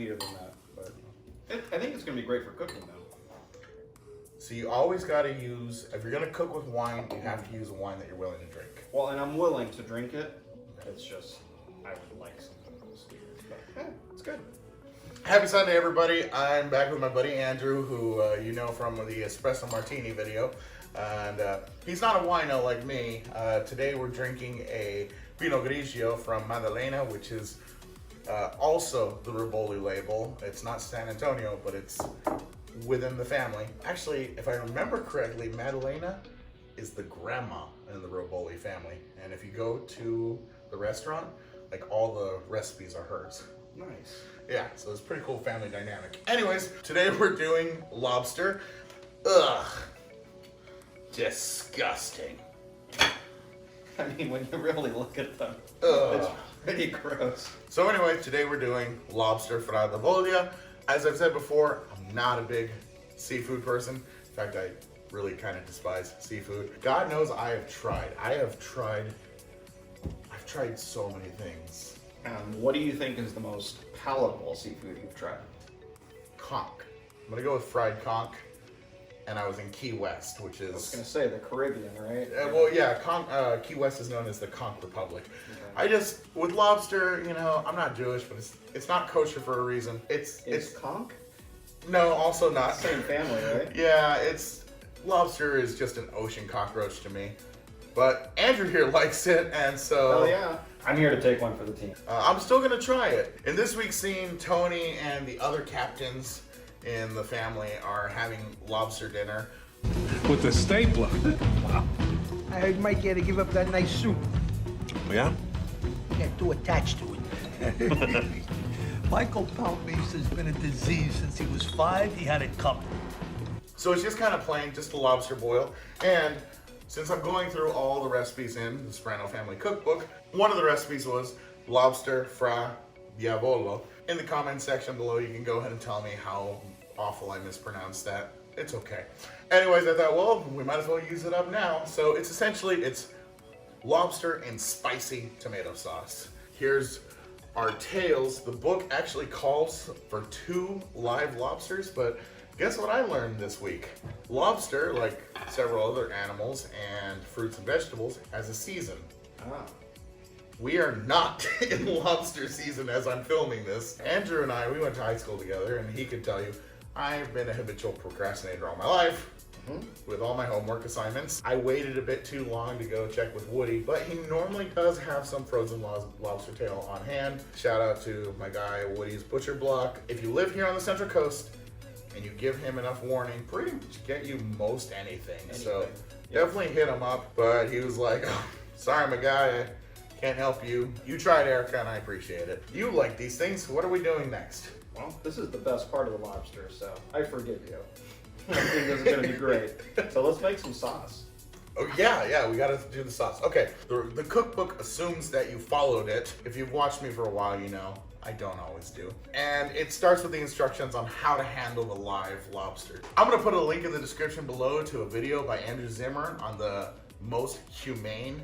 sweeter than that. But I think it's going to be great for cooking, though. So you always got to use, if you're going to cook with wine, you have to use a wine that you're willing to drink. Well, and I'm willing to drink it. It's just, I would like something a little sweeter. But yeah, it's good. Happy Sunday, everybody. I'm back with my buddy Andrew, who you know from the Espresso Martini video. And he's not a wino like me. Today we're drinking a Pinot Grigio from Maddalena, which is also the Riboli label. It's not San Antonio, but it's within the family. Actually, if I remember correctly, Maddalena is the grandma in the Riboli family. And if you go to the restaurant, like all the recipes are hers. Nice. Yeah, so it's a pretty cool family dynamic. Anyways, today we're doing lobster. Ugh. Disgusting. I mean, when you really look at them, Ugh. it's pretty gross. So anyway, today we're doing lobster fra la voglia. As I've said before, I'm not a big seafood person. In fact, I really kind of despise seafood. God knows I've tried so many things. What do you think is the most palatable seafood you've tried? Conch. I'm gonna go with fried conch. And I was in Key West, which is... I was going to say the Caribbean, right? Well, yeah, Key West is known as the Conch Republic. Okay. With lobster, you know, I'm not Jewish, but it's not kosher for a reason. It's conch? No, also not. Same family, right? Yeah, lobster is just an ocean cockroach to me. But Andrew here likes it, and so... Oh, yeah. I'm here to take one for the team. I'm still going to try it. In this week's scene, Tony and the other captains in the family are having lobster dinner. With the stapler. Wow. I heard Mike had to give up that nice soup. Yeah? Yeah, too attached to it. Michael told me there's been a disease since he was 5. He had it coming. So it's just kind of plain, just a lobster boil. And since I'm going through all the recipes in the Soprano Family Cookbook, one of the recipes was lobster fra Diavolo. In the comment section below, you can go ahead and tell me how awful I mispronounced that. It's okay. Anyways, I thought, well, we might as well use it up now. So it's lobster and spicy tomato sauce. Here's our tails. The book actually calls for 2 live lobsters, but guess what I learned this week? Lobster, like several other animals and fruits and vegetables, has a season. Ah. We are not in lobster season as I'm filming this. Andrew and we went to high school together, and he could tell you, I've been a habitual procrastinator all my life with all my homework assignments. I waited a bit too long to go check with Woody, but he normally does have some frozen lobster tail on hand. Shout out to my guy, Woody's Butcher Block. If you live here on the Central Coast and you give him enough warning, pretty much get you most anything. So definitely hit him up, but he was like, oh, sorry, my guy. Can't help you. You tried, Erica, and I appreciate it. You like these things. What are we doing next? Well, this is the best part of the lobster, so I forgive you. I think this is going to be great. So let's make some sauce. Oh, yeah, we got to do the sauce. Okay, the cookbook assumes that you followed it. If you've watched me for a while, you know I don't always do. And it starts with the instructions on how to handle the live lobster. I'm going to put a link in the description below to a video by Andrew Zimmer on the most humane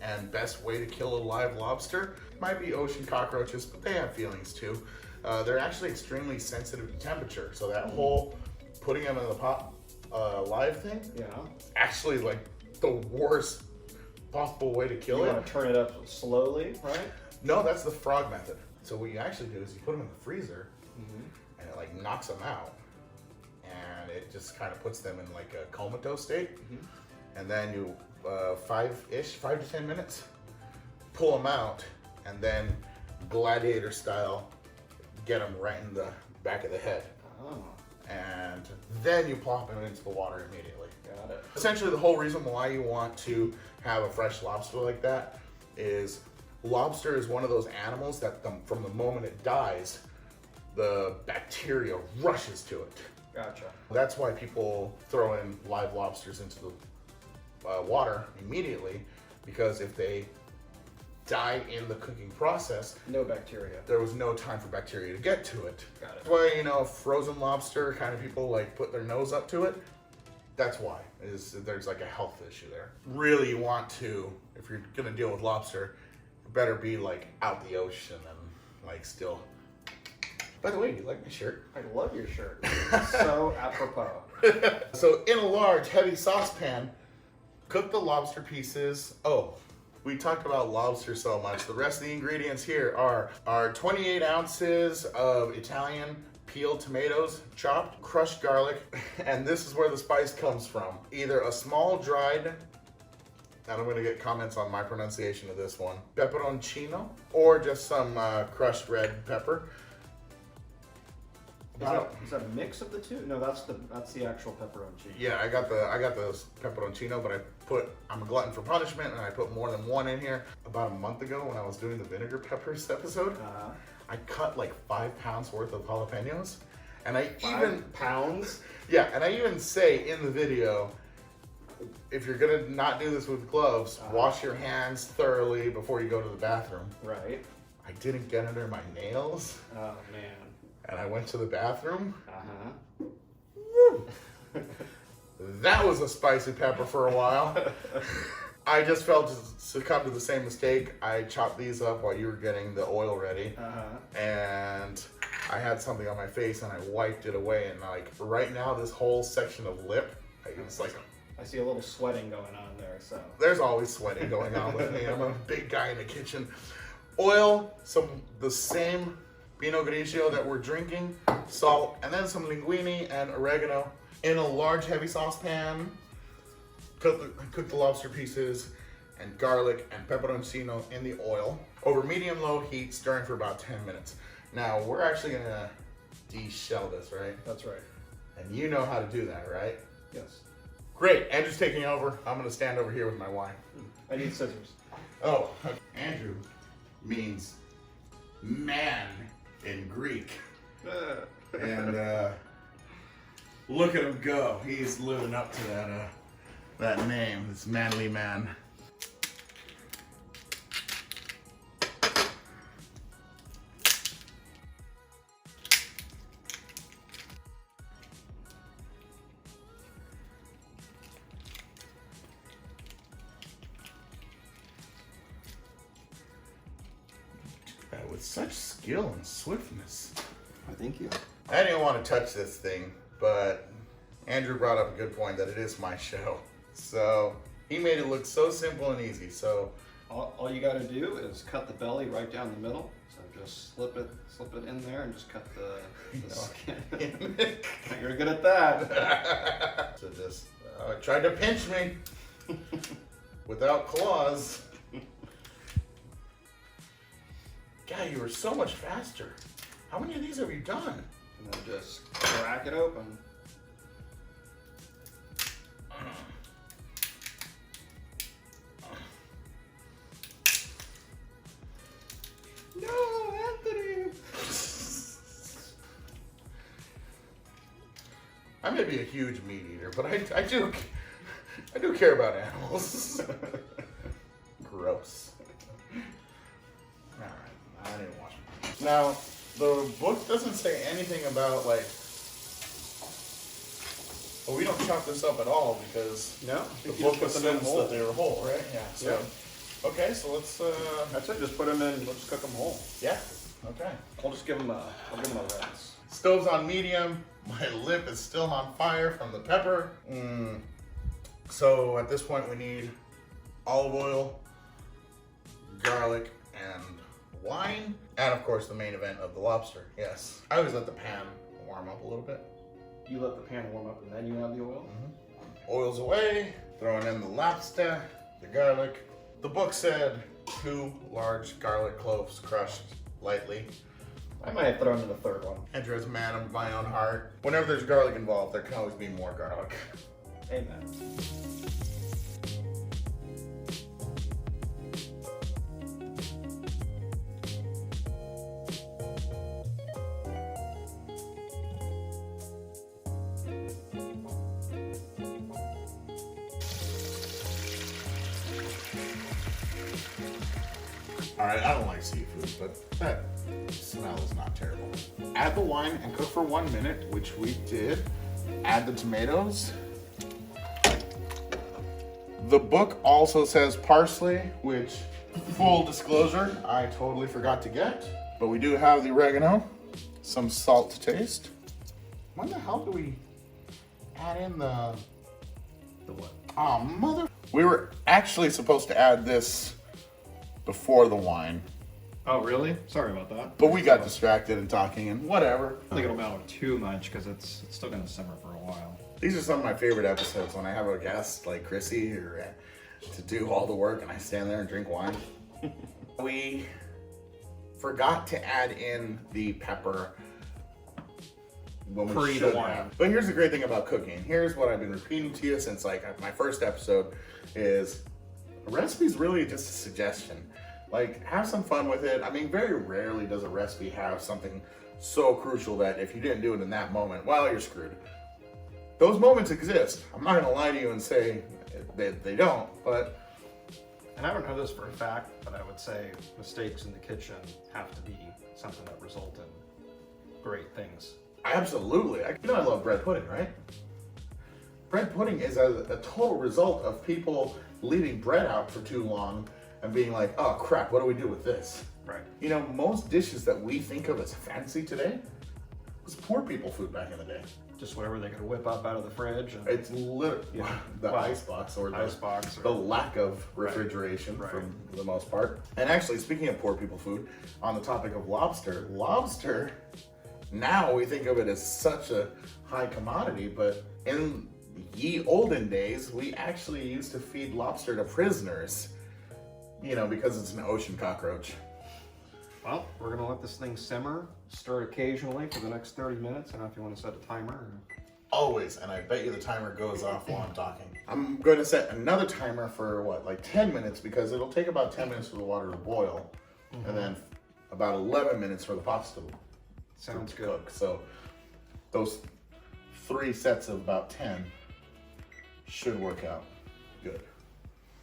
and best way to kill a live lobster. Might be ocean cockroaches, but they have feelings too. They're actually extremely sensitive to temperature, so that whole putting them in the pot live thing, actually like the worst possible way to kill it. You want to turn it up slowly, right? No, that's the frog method. So what you actually do is you put them in the freezer, and it like knocks them out, and it just kind of puts them in like a comatose state, and then you 5 to 10 minutes, pull them out, and then gladiator style, get them right in the back of the head. Oh. And then you plop them into the water immediately. Got it. Essentially, the whole reason why you want to have a fresh lobster like that is lobster is one of those animals that from the moment it dies, the bacteria rushes to it. Gotcha. That's why people throw in live lobsters into the water immediately, because if they die in the cooking process, no bacteria. There was no time for bacteria to get to it. Got it. That's why, you know, frozen lobster, kind of people like put their nose up to it. That's why, there's like a health issue there. Really you want to, if you're gonna deal with lobster, it better be like out the ocean and like still By the way, you like my shirt? I love your shirt. So apropos. So in a large, heavy saucepan, cook the lobster pieces. Oh, we talked about lobster so much. The rest of the ingredients here are 28 ounces of Italian peeled tomatoes, chopped, crushed garlic, and this is where the spice comes from. Either a small dried, and I'm gonna get comments on my pronunciation of this one, peperoncino, or just some crushed red pepper. Is that a mix of the two? No, that's the actual pepperoncino. Yeah, I got the pepperoncino, but I'm a glutton for punishment, and I put more than one in here. About a month ago, when I was doing the vinegar peppers episode, I cut like 5 pounds worth of jalapenos, and I even pounds. Yeah, and I even say in the video, if you're gonna not do this with gloves, wash your hands thoroughly before you go to the bathroom. Right. I didn't get under my nails. Oh man. And I went to the bathroom. Uh-huh. That was a spicy pepper for a while. I just felt to succumb to the same mistake. I chopped these up while you were getting the oil ready. And I had something on my face and I wiped it away. And like right now, this whole section of lip, it's like... I see a little sweating going on there, so. There's always sweating going on with me. I'm a big guy in the kitchen. Oil, the same Pinot Grigio that we're drinking, salt, and then some linguine and oregano in a large heavy saucepan. Cook the lobster pieces and garlic and pepperoncino in the oil over medium-low heat, stirring for about 10 minutes. Now, we're actually gonna de-shell this, right? That's right. And you know how to do that, right? Yes. Great, Andrew's taking over. I'm gonna stand over here with my wine. I need scissors. Oh, Andrew means man in Greek. And look at him go. He's living up to that name, this manly man. With such skill and swiftness. Thank you. I didn't want to touch this thing, but Andrew brought up a good point that it is my show. So he made it look so simple and easy. So all you got to do is cut the belly right down the middle. So just slip it in there and just cut the skin. You're good at that. So just tried to pinch me without claws. God, you were so much faster. How many of these have you done? And then just crack it open. No, Anthony! I may be a huge meat eater, but I do care about animals. Gross. Alright, I didn't watch it. Now, the book doesn't say anything about like, well, we don't chop this up at all because No, the book assumes that they were whole, right? Yeah. So, Yeah. okay, so let's. That's it. Just put them in. Let's cook them whole. Yeah. Okay. I'll just give them a rinse. Stove's on medium. My lip is still on fire from the pepper. So at this point we need olive oil, garlic, and wine. And of course the main event of the lobster. Yes. I always let the pan warm up a little bit. You let the pan warm up and then you add the oil? Oil's away. Throwing in the lobster, the garlic. The book said 2 large garlic cloves crushed lightly. I might have thrown in the third one. Andrew is a man of my own heart. Whenever there's garlic involved, there can always be more garlic. Amen. Alright, I don't like seafood, but that smell is not terrible. Add the wine and cook for 1 minute, which we did. Add the tomatoes. The book also says parsley, which, full disclosure, I totally forgot to get. But we do have the oregano, some salt to taste. When the hell do we add in the what? Oh, mother. We were actually supposed to add this before the wine, Oh, really? Sorry about that. but we got distracted and talking and whatever. I don't think it'll matter too much because it's still going to simmer for a while. These are some of my favorite episodes when I have a guest like Chrissy or to do all the work and I stand there and drink wine. We forgot to add in the pepper when we Pre should the wine. have. But here's the great thing about cooking. Here's what I've been repeating to you since like my first episode is a recipe's really just a suggestion. Like, have some fun with it. I mean, very rarely does a recipe have something so crucial that if you didn't do it in that moment, well, you're screwed. Those moments exist. I'm not gonna lie to you and say they don't, but And I don't know this for a fact, but I would say mistakes in the kitchen have to be something that result in great things. absolutely. You know I love bread pudding, right? Bread pudding is a total result of people leaving bread out for too long and being like, oh crap, what do we do with this? Right. You know, most dishes that we think of as fancy today was poor people food back in the day. Just whatever they could whip up out of the fridge. And It's literally Yeah. the Well, icebox or the icebox or- the lack of refrigeration Right. for the most part. And actually, speaking of poor people food, on the topic of lobster, now we think of it as such a high commodity, but in ye olden days, we actually used to feed lobster to prisoners, you know, because it's an ocean cockroach. Well, we're gonna let this thing simmer, stir it occasionally for the next 30 minutes. I don't know if you want to set a timer. Or... Always, and I bet you the timer goes off while I'm talking. I'm going to set another timer for what, like 10 minutes, because it'll take about 10 minutes for the water to boil, and then about 11 minutes for the pasta Sounds to good. cook. So those 3 sets of about 10 should work out good.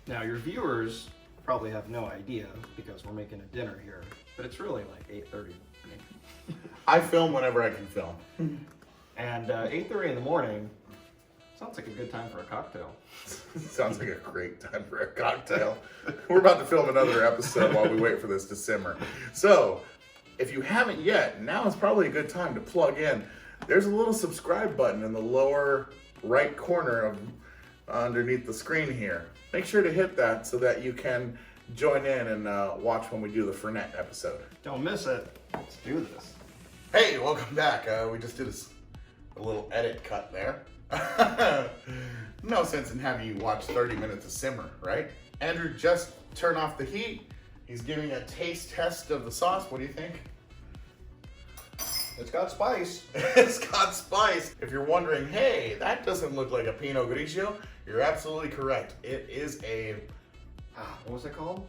Now, your viewers probably have no idea because we're making a dinner here, but it's really like 8:30. I film whenever I can film. And 8:30 in the morning sounds like a good time for a cocktail. Sounds like a great time for a cocktail. We're about to film another episode while we wait for this to simmer. So, if you haven't yet, now is probably a good time to plug in. There's a little subscribe button in the lower right corner of underneath the screen here. Make sure to hit that so that you can join in and watch when we do the Fernet episode. Don't miss it. Let's do this. Hey, welcome back. We just did a little edit cut there. No sense in having you watch 30 minutes of simmer, right? Andrew, just turn off the heat. He's giving a taste test of the sauce. What do you think? It's got spice. It's got spice. If you're wondering, hey, that doesn't look like a Pinot Grigio, you're absolutely correct. It is a What was it called?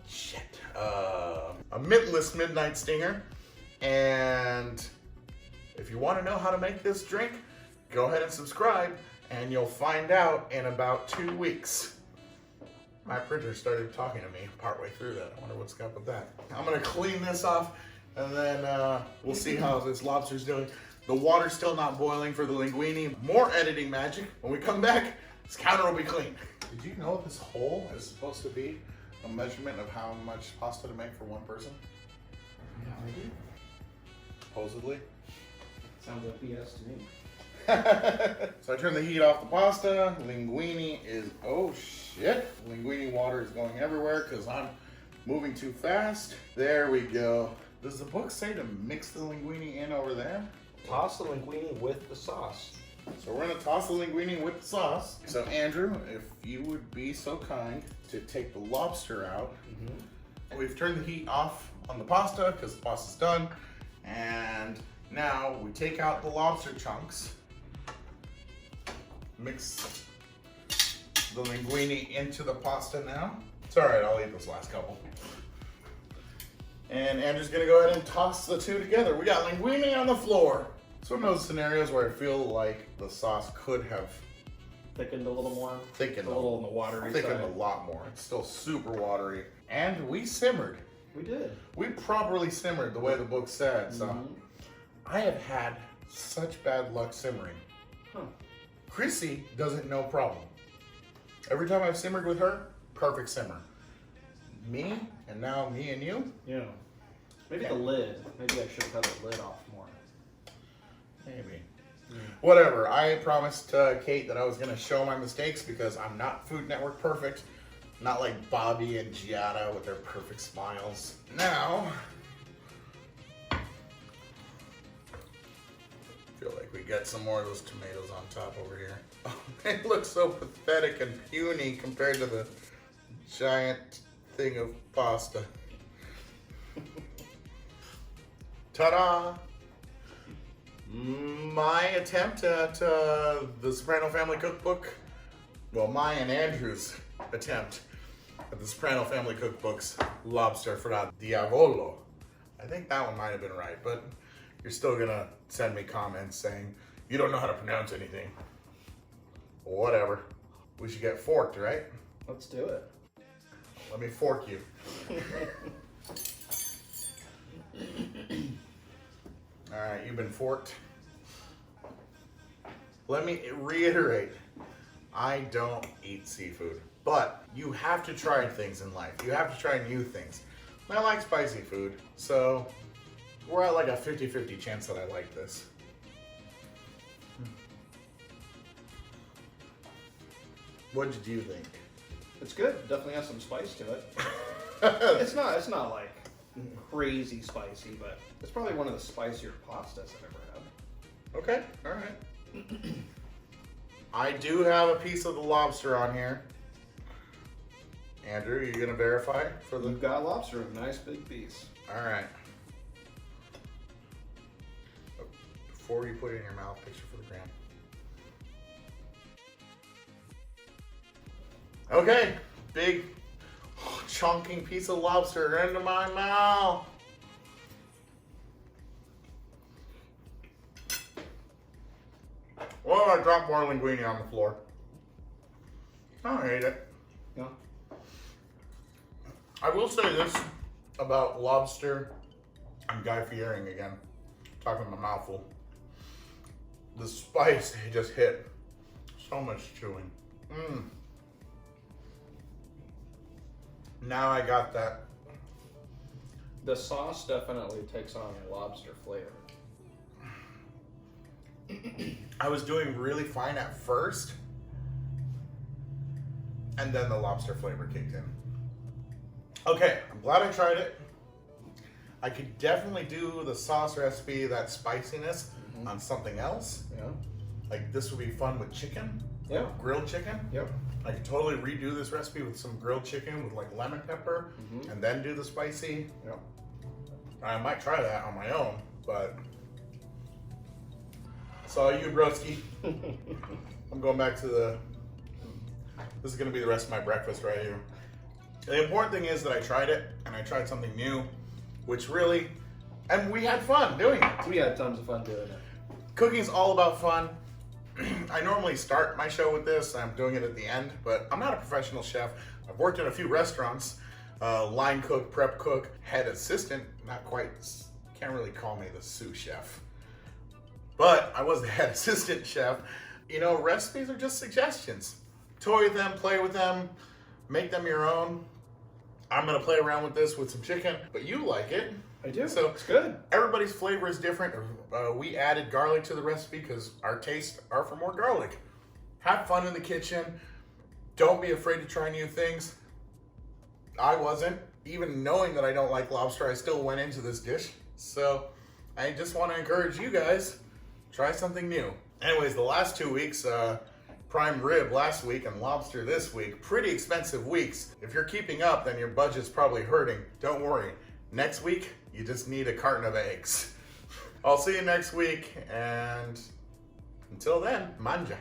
a mintless midnight stinger. And if you want to know how to make this drink, go ahead and subscribe, and you'll find out in about 2 weeks. My printer started talking to me partway through that. I wonder what's up with that. I'm gonna clean this off, and then we'll see how this lobster's doing. The water's still not boiling for the linguine. More editing magic. When we come back, this counter will be clean. Did you know this hole is supposed to be a measurement of how much pasta to make for one person? Yeah, I do. Supposedly. Sounds like BS to me. So I turn the heat off the pasta. Linguine is, oh shit. Linguine water is going everywhere because I'm moving too fast. There we go. Does the book say to mix the linguine in over there? Toss the linguine with the sauce. So we're gonna toss the linguine with the sauce. So Andrew, if you would be so kind to take the lobster out. We've turned the heat off on the pasta because the pasta's done. And now we take out the lobster chunks. Mix the linguine into the pasta now. It's all right, I'll eat this last couple. And Andrew's gonna go ahead and toss the two together. We got linguine on the floor. It's one of those scenarios where I feel like the sauce could have Thickened a little more. thickened a little on the watery thickened side. a lot more. It's still super watery. And we simmered. We did. We properly simmered the way the book said. So I have had such bad luck simmering. Huh. Chrissy doesn't know problem. Every time I've simmered with her, perfect simmer. Me, and now me and you. Yeah. Maybe the lid. Maybe I should have had the lid off more. Maybe. Whatever. I promised Kate that I was going to show my mistakes because I'm not Food Network perfect. Not like Bobby and Giada with their perfect smiles. Now, I feel like we got some more of those tomatoes on top over here. Oh, they look so pathetic and puny compared to the giant thing of pasta. Ta-da! My attempt at the Soprano Family Cookbook, well, my and Andrew's attempt at the Soprano Family Cookbook's Lobster fra Diavolo. I think that one might have been right, but you're still gonna send me comments saying you don't know how to pronounce anything. Whatever. We should get forked, right? Let's do it. Let me fork you. All right, you've been forked. Let me reiterate, I don't eat seafood, but you have to try things in life. You have to try new things. I like spicy food, so we're at like a 50-50 chance that I like this. What did you think? It's good. Definitely has some spice to it. It's not like crazy spicy, but it's probably one of the spicier pastas I've ever had. Okay, all right. I do have a piece of the lobster on here. Andrew, you gonna verify for the? We've got lobster, a nice big piece. All right. Before you put it in your mouth, picture for the gram. Okay, big chunking piece of lobster into my mouth. Well, I dropped more linguine on the floor. I ate it. Yeah. I will say this about lobster and Guy Fieri again. Talking my mouth full. The spice just hit. So much chewing. Now I got that. The sauce definitely takes on a lobster flavor. I was doing really fine at first, and then the lobster flavor kicked in. Okay, I'm glad I tried it. I could definitely do the sauce recipe, that spiciness, on something else. Yeah. Like this would be fun with chicken. Yeah. Grilled chicken. Yep. I could totally redo this recipe with some grilled chicken with like lemon pepper, and then do the spicy. Yep. I might try that on my own, but it's all you, broski. I'm going back to this is gonna be the rest of my breakfast right here. The important thing is that I tried it, and I tried something new, which really, and we had fun doing it. We had tons of fun doing it. Cooking's all about fun. I normally start my show with this. I'm doing it at the end, but I'm not a professional chef. I've worked in a few restaurants, line cook, prep cook, head assistant, not quite, can't really call me the sous chef. But I was the head assistant chef. You know, recipes are just suggestions. Toy with them, play with them, make them your own. I'm gonna play around with this with some chicken, but you like it. I do. So it's good. Everybody's flavor is different. We added garlic to the recipe because our tastes are for more garlic. Have fun in the kitchen. Don't be afraid to try new things. I wasn't. Even knowing that I don't like lobster, I still went into this dish. So I just want to encourage you guys, try something new. Anyways, the last 2 weeks, prime rib last week and lobster this week, pretty expensive weeks. If you're keeping up, then your budget's probably hurting. Don't worry. Next week, you just need a carton of eggs. I'll see you next week, and until then, manja.